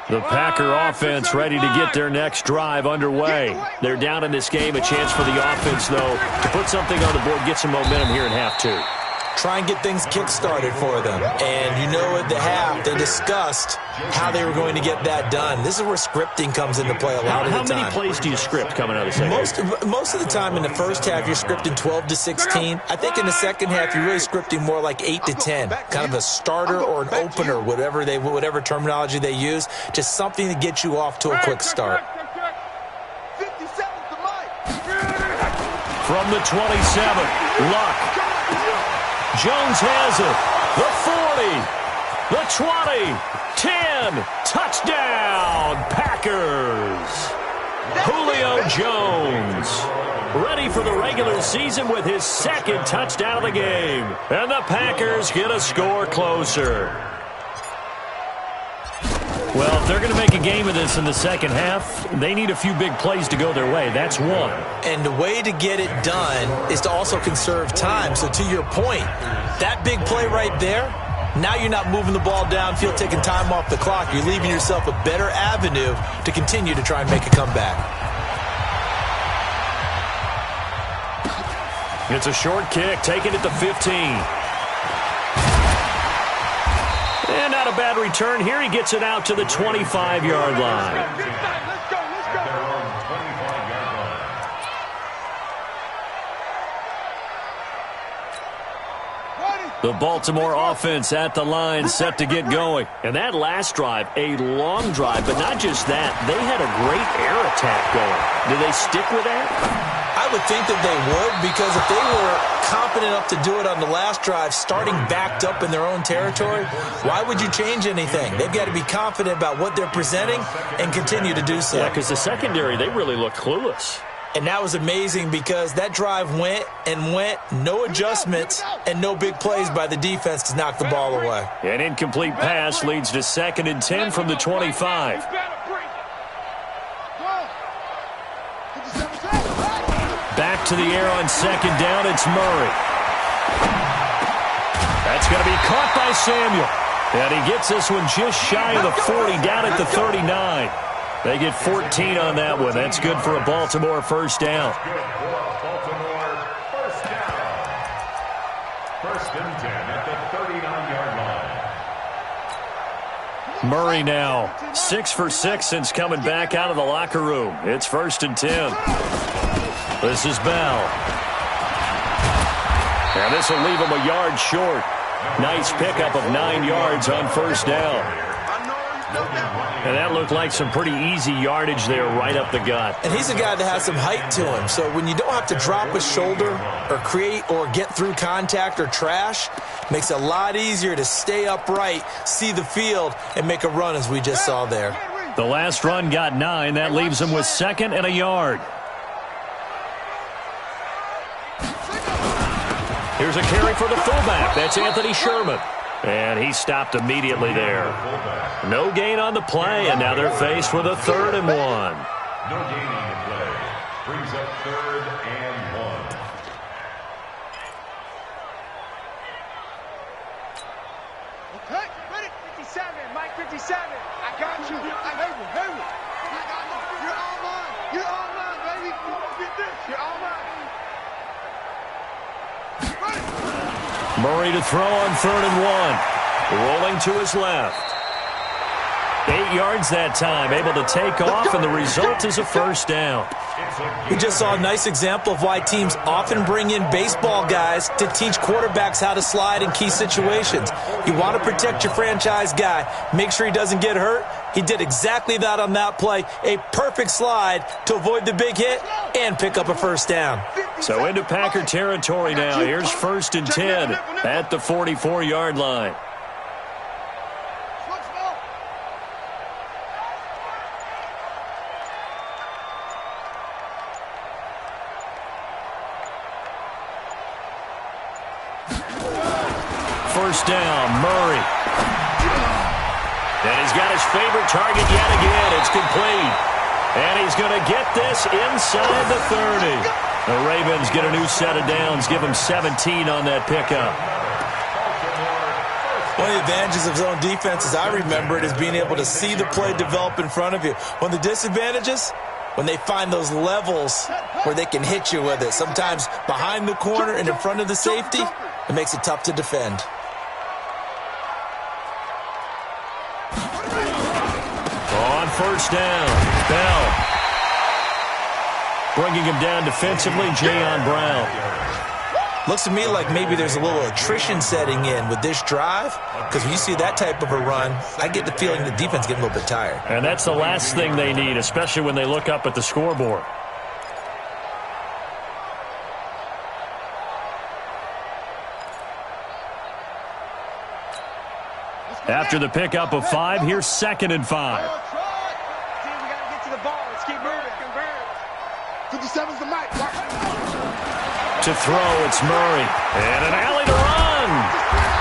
The Packer offense ready to get their next drive underway. They're down in this game. A chance for the offense, though, to put something on the board, get some momentum here in half 2. Try and get things kick-started for them. And you know at the half, they discussed how they were going to get that done. This is where scripting comes into play a lot of the time. How many plays do you script coming out of the second? Most of the time in the first half, you're scripting 12 to 16. I think in the second half, you're really scripting more like 8 to 10. Kind of a starter or an opener, whatever terminology they use. Just something to get you off to a quick start. From the 27, Luck. Jones has it. The 40, the 20, 10, touchdown, Packers. Julio Jones, ready for the regular season with his second touchdown of the game. And the Packers get a score closer. Well, if they're going to make a game of this in the second half, they need a few big plays to go their way. That's one. And the way to get it done is to also conserve time. So to your point, that big play right there, now you're not moving the ball downfield, taking time off the clock. You're leaving yourself a better avenue to continue to try and make a comeback. It's a short kick, taken at the 15. And not a bad return here. He gets it out to the 25-yard line. The Baltimore offense at the line, set to get going. And that last drive, a long drive, but not just that. They had a great air attack going. Do they stick with that? I would think that they would, because if they were confident enough to do it on the last drive, starting backed up in their own territory, why would you change anything? They've got to be confident about what they're presenting and continue to do so. Yeah, because the secondary, they really looked clueless. And that was amazing because that drive went and went, no adjustments, and no big plays by the defense to knock the ball away. An incomplete pass leads to 2nd and 10 from the 25. Back to the air on 2nd down, it's Murray. That's going to be caught by Samuel. And he gets this one just shy of the 40, down at the 39. They get 14 on that one. That's good for a Baltimore first down. First and 10 at the 39-yard line. Murray now 6 for 6 since coming back out of the locker room. It's 1st and 10. This is Bell. And this will leave him a yard short. Nice pickup of 9 yards on first down. And that looked like some pretty easy yardage there right up the gut. And he's a guy that has some height to him. So when you don't have to drop a shoulder or create or get through contact or trash, makes it a lot easier to stay upright, see the field, and make a run as we just saw there. The last run got 9. That leaves him with 2nd and a yard. Here's a carry for the fullback. That's Anthony Sherman. And he stopped immediately there. No gain on the play, and now they're faced with a 3rd and 1. No gain on the play. Brings up 3rd and 1. Okay, ready? 57, Mike 57. I got you. I heard you. You're all mine. You're all mine, baby. Get this. You're all mine. Murray to throw on 3rd and 1. Rolling to his left. 8 yards that time, able to take off, and the result is a first down. We just saw a nice example of why teams often bring in baseball guys to teach quarterbacks how to slide in key situations. You want to protect your franchise guy. Make sure he doesn't get hurt. He did exactly that on that play. A perfect slide to avoid the big hit and pick up a first down. So into Packer territory now. Here's 1st and 10 at the 44-yard line. First down, Murray. And he's got his favorite target yet again. It's complete. And he's going to get this inside the 30. The Ravens get a new set of downs, give him 17 on that pickup. One of the advantages of zone defense, as I remember it, is being able to see the play develop in front of you. One of the disadvantages, when they find those levels where they can hit you with it, sometimes behind the corner and in front of the safety, it makes it tough to defend. On first down, Bell. Bringing him down defensively, Jayon Brown. Looks to me like maybe there's a little attrition setting in with this drive, because when you see that type of a run, I get the feeling the defense getting a little bit tired. And that's the last thing they need, especially when they look up at the scoreboard. After the pickup of 5, here's 2nd and 5. To throw, it's Murray. And an alley to run.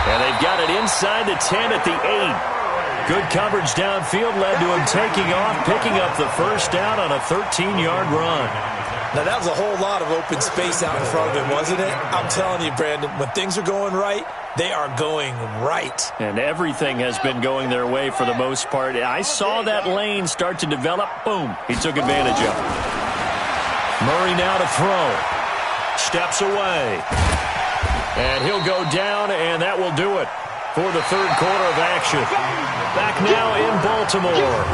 And they've got it inside the 10 at the 8. Good coverage downfield led to him taking off, picking up the first down on a 13-yard run. Now, that was a whole lot of open space out in front of him, wasn't it? I'm telling you, Brandon, when things are going right, they are going right. And everything has been going their way for the most part. I saw that lane start to develop. Boom. He took advantage of it. Murray now to throw. Steps away. And he'll go down, and that will do it for the 3rd quarter of action. Back now in Baltimore.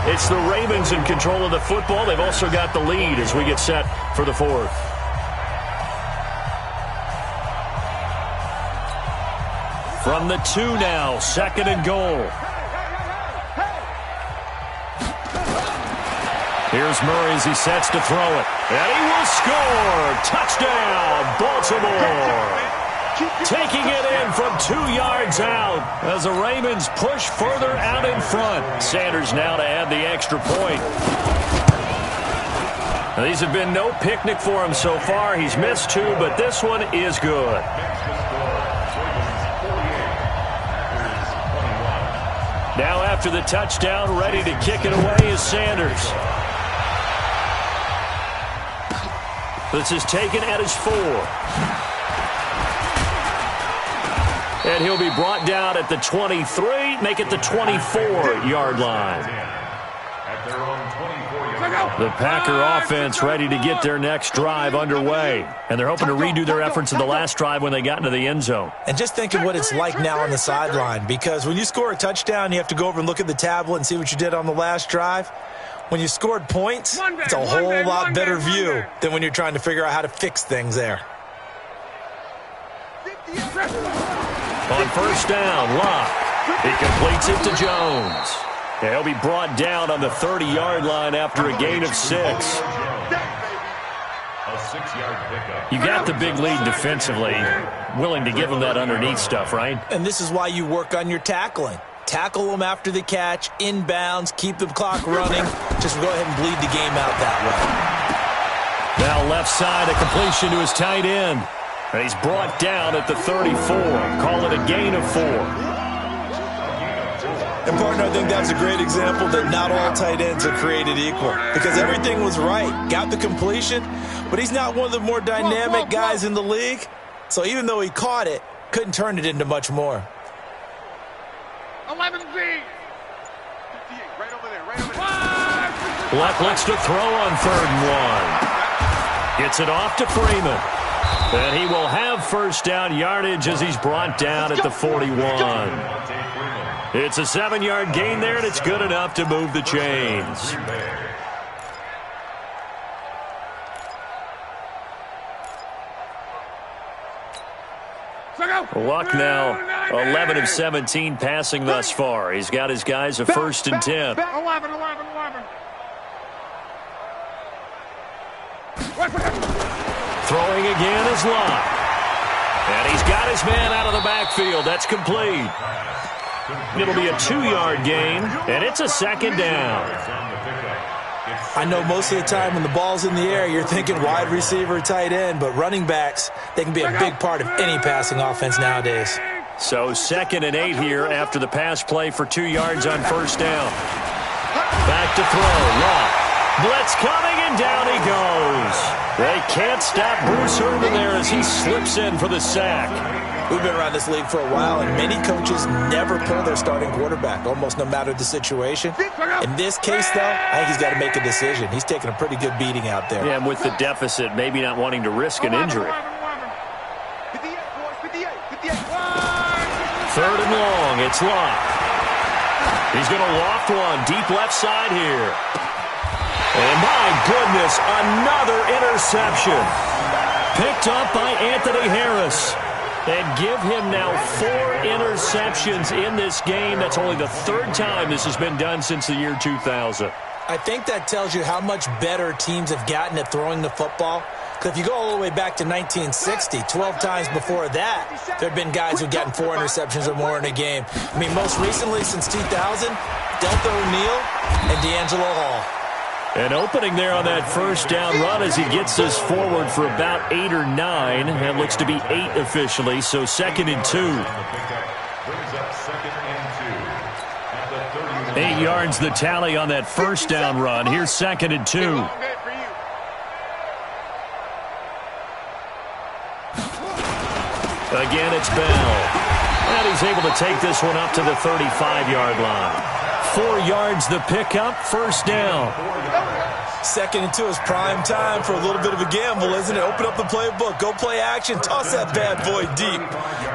It's the Ravens in control of the football. They've also got the lead as we get set for the 4th. From the 2 now, 2nd and goal. Here's Murray as he sets to throw it. And he will score! Touchdown, Baltimore! Taking it in from 2 yards out as the Ravens push further out in front. Sanders now to add the extra point. Now, these have been no picnic for him so far. He's missed 2, but this one is good. Now after the touchdown, ready to kick it away is Sanders. This is taken at his 4. And he'll be brought down at the 23, make it the 24-yard line. The Packer offense ready to get their next drive underway. And they're hoping to redo their efforts in the last drive when they got into the end zone. And just think of what it's like now on the sideline, because when you score a touchdown, you have to go over and look at the tablet and see what you did on the last drive. When you scored points, it's a whole lot better view than when you're trying to figure out how to fix things there. On first down, Locke. He completes it to Jones. He'll be brought down on the 30-yard line after a gain of 6. You got the big lead defensively, willing to give him that underneath stuff, right? And this is why you work on your tackling. Tackle them after the catch, inbounds, keep the clock running. Just go ahead and bleed the game out that way. Now left side, a completion to his tight end. And he's brought down at the 34. Call it a gain of 4. And, partner, I think that's a great example that not all tight ends are created equal, because everything was right. Got the completion, but he's not one of the more dynamic guys in the league. So even though he caught it, couldn't turn it into much more. 11B. 58, right over there. Luck looks to throw on 3rd and 1. Gets it off to Freeman. And he will have first down yardage as he's brought down at the 41. It's a 7-yard gain there, and it's good enough to move the chains. Luck now, 11 of 17 passing thus far. He's got his guys a 1st and 10. 11. Throwing again is Locke. And he's got his man out of the backfield. That's complete. It'll be a 2-yard gain, and it's a 2nd down. I know most of the time when the ball's in the air, you're thinking wide receiver, tight end, but running backs, they can be a big part of any passing offense nowadays. So 2nd and 8 here after the pass play for 2 yards on 1st down. Back to throw. Locke. Blitz coming, and down he goes. They can't stop Bruce Irvin there as he slips in for the sack. We've been around this league for a while, and many coaches never pull their starting quarterback, almost no matter the situation. In this case, though, I think he's got to make a decision. He's taking a pretty good beating out there. Yeah, and with the deficit, maybe not wanting to risk an injury. 3rd and long, it's Locke. He's going to loft one deep left side here. And my goodness, another interception. Picked up by Anthony Harris. And give him now 4 interceptions in this game. That's only the 3rd time this has been done since the year 2000. I think that tells you how much better teams have gotten at throwing the football. Because if you go all the way back to 1960, 12 times before that, there have been guys who've gotten 4 interceptions or more in a game. I mean, most recently since 2000, Delta O'Neal and D'Angelo Hall. An opening there on that 1st down run as he gets this forward for about 8 or 9. It looks to be 8 officially, so 2nd and 2. 8 yards the tally on that 1st down run. Here's 2nd and 2. Again, it's Bell. And he's able to take this one up to the 35-yard line. 4 yards the pickup, 1st down. 2nd and 2 is prime time for a little bit of a gamble, isn't it? Open up the playbook, go play action, toss that bad boy deep.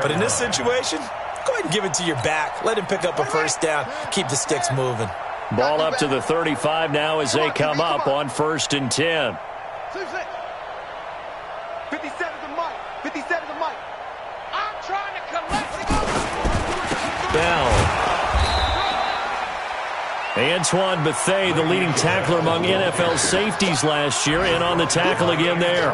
But in this situation, go ahead and give it to your back. Let him pick up a 1st down, keep the sticks moving. Ball up to the 35 now as they come up on 1st and 10. 57 to Mike. 57 to Mike. I'm trying to collect it. Bell. Antoine Bethea, the leading tackler among NFL safeties last year, and on the tackle again there.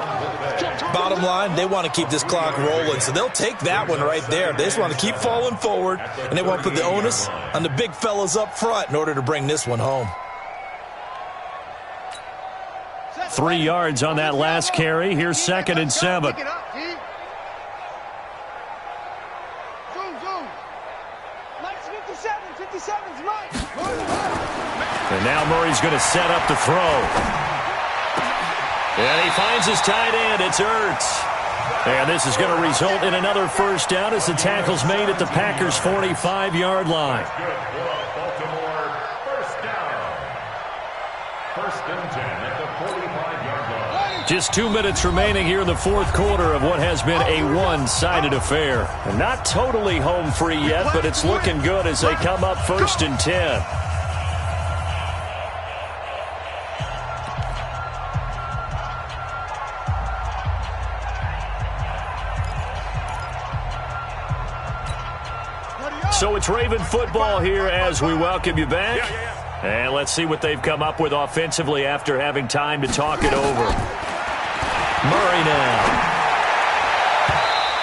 Bottom line, they want to keep this clock rolling, so they'll take that one right there. They just want to keep falling forward, and they want to put the onus on the big fellas up front in order to bring this one home. 3 yards on that last carry. Here's 2nd and 7. And now Murray's going to set up the throw. And he finds his tight end. It's Ertz. And this is going to result in another 1st down as the tackle's made at the Packers' 45-yard line. Baltimore, 1st down. 1st and 10 at the 45-yard line. Just 2 minutes remaining here in the 4th quarter of what has been a one-sided affair. And not totally home free yet, but it's looking good as they come up 1st and 10. So it's Raven football here as we welcome you back. And let's see what they've come up with offensively after having time to talk it over. Murray now.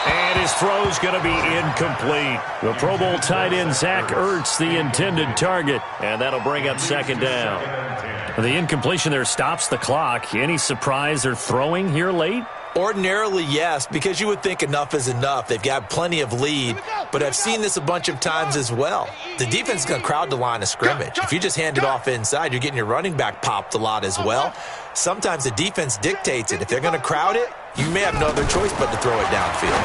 And his throw's going to be incomplete. The Pro Bowl tight end Zach Ertz, the intended target. And that'll bring up 2nd down. The incompletion there stops the clock. Any surprise they're throwing here late? Ordinarily, yes, because you would think enough is enough. They've got plenty of lead, but I've seen this a bunch of times as well. The defense is going to crowd the line of scrimmage. If you just hand it off inside, you're getting your running back popped a lot as well. Sometimes the defense dictates it. If they're going to crowd it, you may have no other choice but to throw it downfield.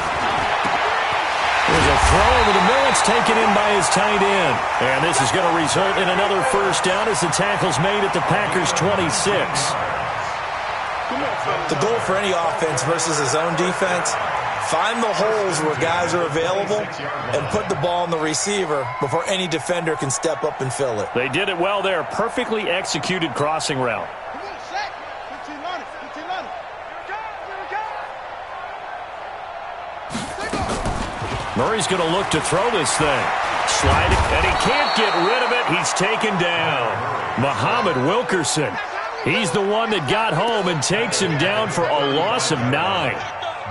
There's a throw over the middle. It's taken in by his tight end. And this is going to result in another 1st down as the tackle's made at the Packers' 26. The goal for any offense versus his own defense, find the holes where guys are available and put the ball on the receiver before any defender can step up and fill it. They did it well there. Perfectly executed crossing route. Murray's going to look to throw this thing. Sliding, and he can't get rid of it. He's taken down. Muhammad Wilkerson. He's the one that got home and takes him down for a loss of 9.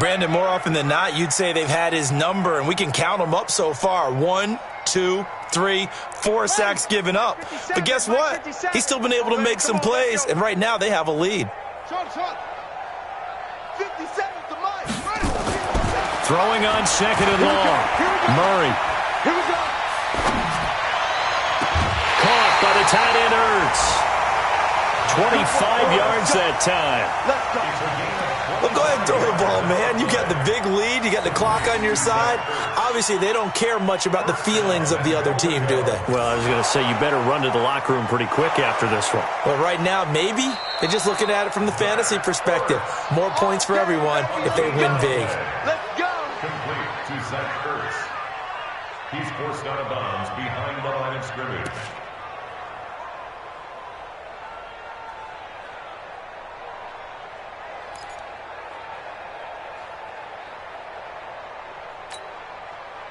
Brandon, more often than not, you'd say they've had his number, and we can count them up so far. 1, 2, 3, 4 sacks given up. But guess what? He's still been able to make some plays, and right now they have a lead. Throwing on 2nd and long. Murray. Caught by the tight end Ertz. 25 yards that time. Well, go ahead and throw the ball, man. You got the big lead. You got the clock on your side. Obviously, they don't care much about the feelings of the other team, do they? Well, I was going to say, you better run to the locker room pretty quick after this one. Well, right now, maybe. They're just looking at it from the fantasy perspective. More points for everyone if they win big. Let's go. Complete to Zach Ertz. He's forced out of bounds behind the line of scrimmage.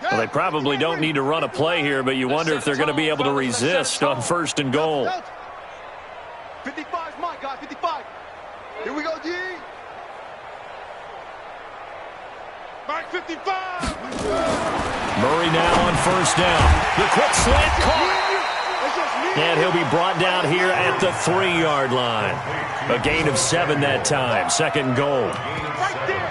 Well, they probably don't need to run a play here, but you wonder if they're going to be able to resist on 1st and goal. 55's my guy, 55. Here we go, D. Mark 55. Murray now on 1st down. The quick slant caught. And he'll be brought down here at the 3-yard line. A gain of 7 that time. 2nd and goal. Right there.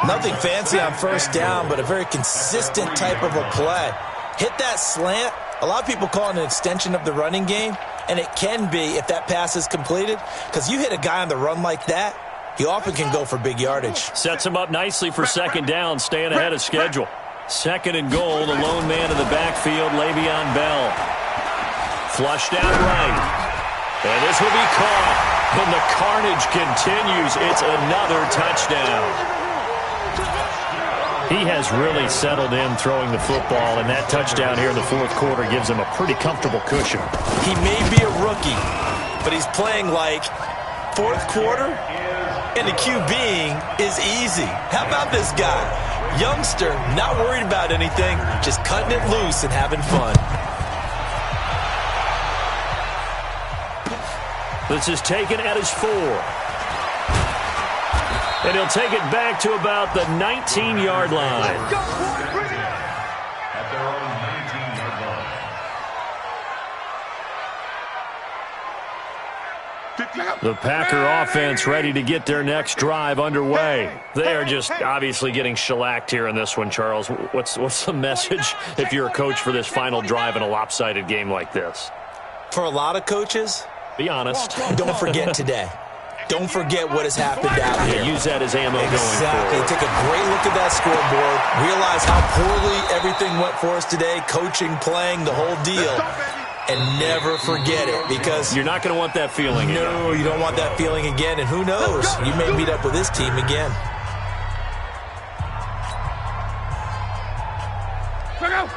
Nothing fancy on 1st down, but a very consistent type of a play. Hit that slant. A lot of people call it an extension of the running game, and it can be if that pass is completed, because you hit a guy on the run like that, he often can go for big yardage. Sets him up nicely for 2nd down, staying ahead of schedule. 2nd and goal, the lone man in the backfield, Le'Veon Bell. Flushed out right. And this will be caught. And the carnage continues. It's another touchdown. He has really settled in throwing the football, and that touchdown here in the 4th quarter gives him a pretty comfortable cushion. He may be a rookie, but he's playing like 4th quarter, and the QBing is easy. How about this guy? Youngster, not worried about anything, just cutting it loose and having fun. This is taken at his 4. And he'll take it back to about the 19-yard line. At their own 19-yard line. The Packer offense ready to get their next drive underway. They are just obviously getting shellacked here in this one, Charles. What's the message if you're a coach for this final drive in a lopsided game like this? For a lot of coaches, be honest. Don't forget today. Don't forget what has happened out here. Use that as ammo going forward. Take a great look at that scoreboard. Realize how poorly everything went for us today. Coaching, playing, the whole deal. And never forget it, because you're not going to want that feeling again. No, you don't want that feeling again. And who knows? You may meet up with this team again.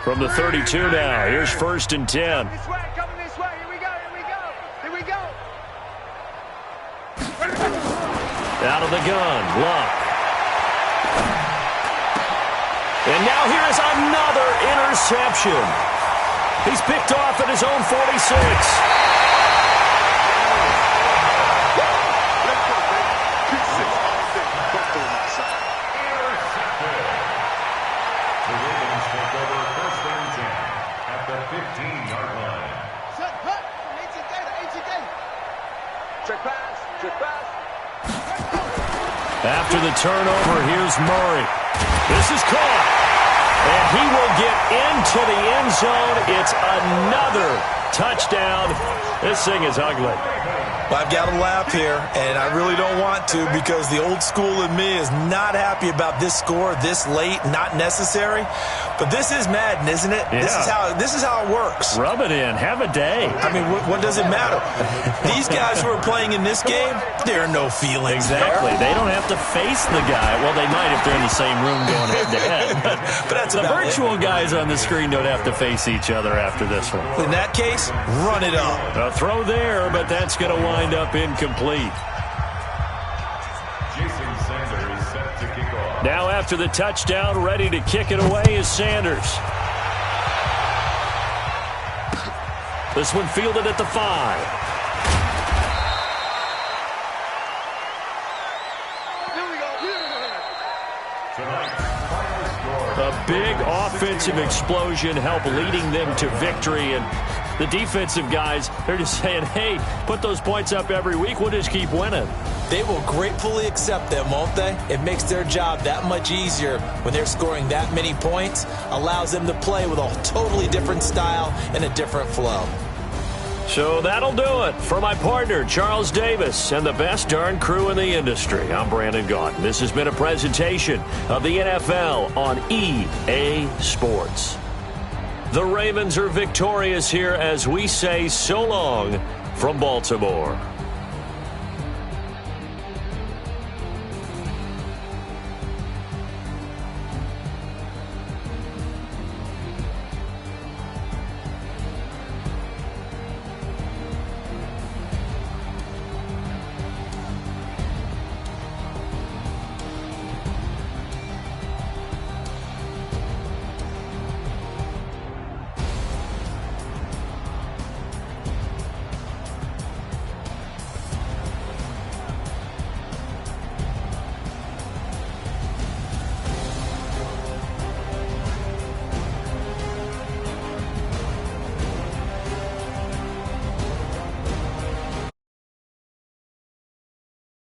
From the 32 now. Here's 1st and 10. Out of the gun, Luck. And now here is another interception. He's picked off at his own 46. The Ravens take over 1st and 10 at the 15-yard line. Check pass. After the turnover, here's Murray. This is caught. And he will get into the end zone. It's another touchdown. This thing is ugly. Well, I've got to laugh here, and I really don't want to because the old school in me is not happy about this score this late, not necessary. But this is Madden, isn't it? Yeah. This is how it works. Rub it in. Have a day. I mean, what does it matter? These guys who are playing in this game, there are no feelings Exactly. there. They don't have to face the guy. Well, they might if they're in the same room going head-to-head. But that's the about virtual it. guys on the screen don't have to face each other after this one. In that case, run it up. A throw there, but that's going to wind up incomplete. Jason Sanders set to kick off. Now after the touchdown, ready to kick it away is Sanders. This one fielded at the 5. A big offensive explosion helped leading them to victory, and the defensive guys, they're just saying, hey, put those points up every week, we'll just keep winning. They will gratefully accept them, won't they? It makes their job that much easier when they're scoring that many points, allows them to play with a totally different style and a different flow. So that'll do it. For my partner, Charles Davis, and the best darn crew in the industry, I'm Brandon Gaudin. This has been a presentation of the NFL on EA Sports. The Ravens are victorious here as we say so long from Baltimore.